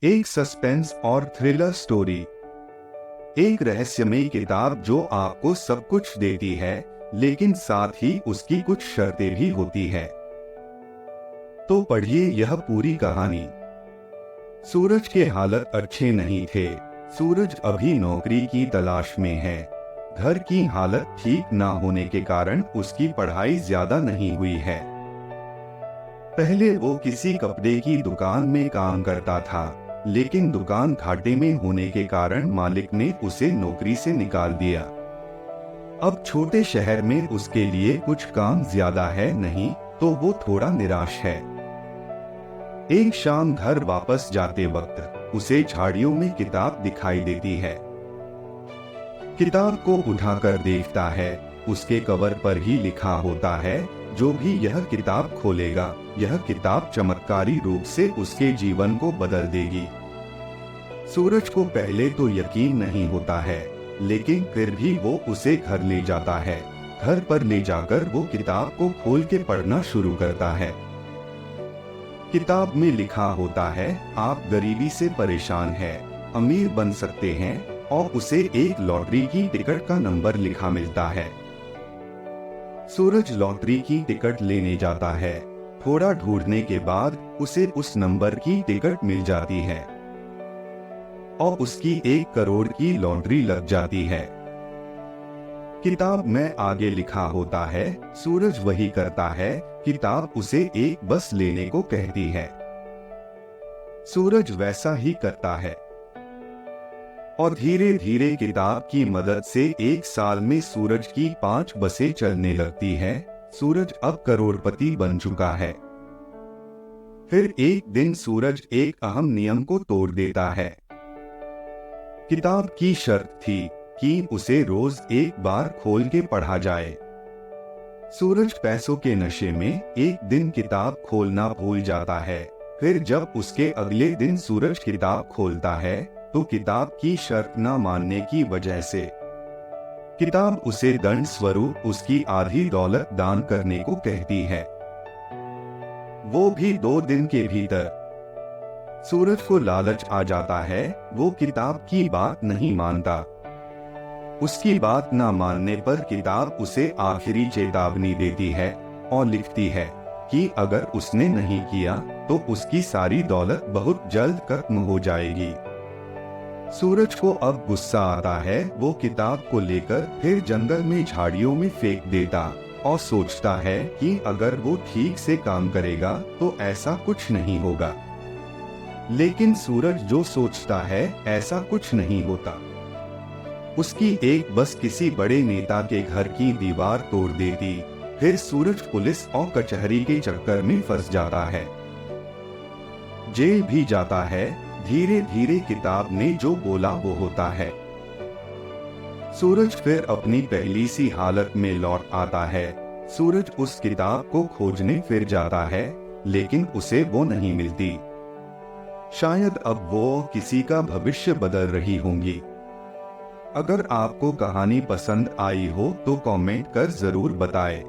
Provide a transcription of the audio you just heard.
एक सस्पेंस और thriller story. एक रहस्यमयी किताब जो आपको सब कुछ देती है, लेकिन साथ ही उसकी कुछ शर्तें भी होती है। तो पढ़िए यह पूरी कहानी। सूरज के हालत अच्छे नहीं थे। सूरज अभी नौकरी की तलाश में है। घर की हालत ठीक ना होने के कारण उसकी पढ़ाई ज्यादा नहीं हुई है। पहले वो किसी कपड़े की दुकान में काम करता था, लेकिन दुकान घाटे में होने के कारण मालिक ने उसे नौकरी से निकाल दिया। अब छोटे शहर में उसके लिए कुछ काम ज्यादा है नहीं, तो वो थोड़ा निराश है। एक शाम घर वापस जाते वक्त उसे झाड़ियों में किताब दिखाई देती है। किताब को उठाकर देखता है। उसके कवर पर ही लिखा होता है, जो भी यह किताब खोलेगा, यह किताब चमत्कारी रूप से उसके जीवन को बदल देगी। सूरज को पहले तो यकीन नहीं होता है, लेकिन फिर भी वो उसे घर ले जाता है। घर पर ले जाकर वो किताब को खोल के पढ़ना शुरू करता है। किताब में लिखा होता है, आप गरीबी से परेशान हैं, अमीर बन सकते हैं, और उसे एक लॉटरी की टिकट का नंबर लिखा मिलता है। सूरज लॉटरी की टिकट लेने जाता है। थोड़ा ढूंढने के बाद उसे उस नंबर की टिकट मिल जाती है और उसकी 1 करोड़ की लॉटरी लग जाती है। किताब में आगे लिखा होता है, सूरज वही करता है। किताब उसे एक बस लेने को कहती है। सूरज वैसा ही करता है और धीरे धीरे किताब की मदद से 1 साल में सूरज की 5 बसें चलने लगती है। सूरज अब करोड़पति बन चुका है। फिर एक दिन सूरज एक अहम नियम को तोड़ देता है। किताब की शर्त थी कि उसे रोज एक बार खोल के पढ़ा जाए। सूरज पैसों के नशे में एक दिन किताब खोलना भूल जाता है। फिर जब उसके अगले दिन सूरज किताब खोलता है, तो किताब की शर्त न मानने की वजह से किताब उसे दंड स्वरूप उसकी आधी दौलत दान करने को कहती है, वो भी 2 दिन के भीतर। सूरज को लालच आ जाता है। वो किताब की बात नहीं मानता। उसकी बात न मानने पर किताब उसे आखिरी चेतावनी देती है और लिखती है कि अगर उसने नहीं किया तो उसकी सारी दौलत बहुत जल्द खत्म हो जाएगी। सूरज को अब गुस्सा आता है। वो किताब को लेकर फिर जंगल में झाड़ियों में फेंक देता और सोचता है कि अगर वो ठीक से काम करेगा तो ऐसा कुछ नहीं होगा। लेकिन सूरज जो सोचता है ऐसा कुछ नहीं होता। उसकी एक बस किसी बड़े नेता के घर की दीवार तोड़ देती। फिर सूरज पुलिस और कचहरी के चक्कर में फंस जाता है, जेल भी जाता है। धीरे धीरे किताब ने जो बोला वो होता है। सूरज फिर अपनी पहली सी हालत में लौट आता है। सूरज उस किताब को खोजने फिर जाता है, लेकिन उसे वो नहीं मिलती। शायद अब वो किसी का भविष्य बदल रही होंगी। अगर आपको कहानी पसंद आई हो तो कमेंट कर जरूर बताएं।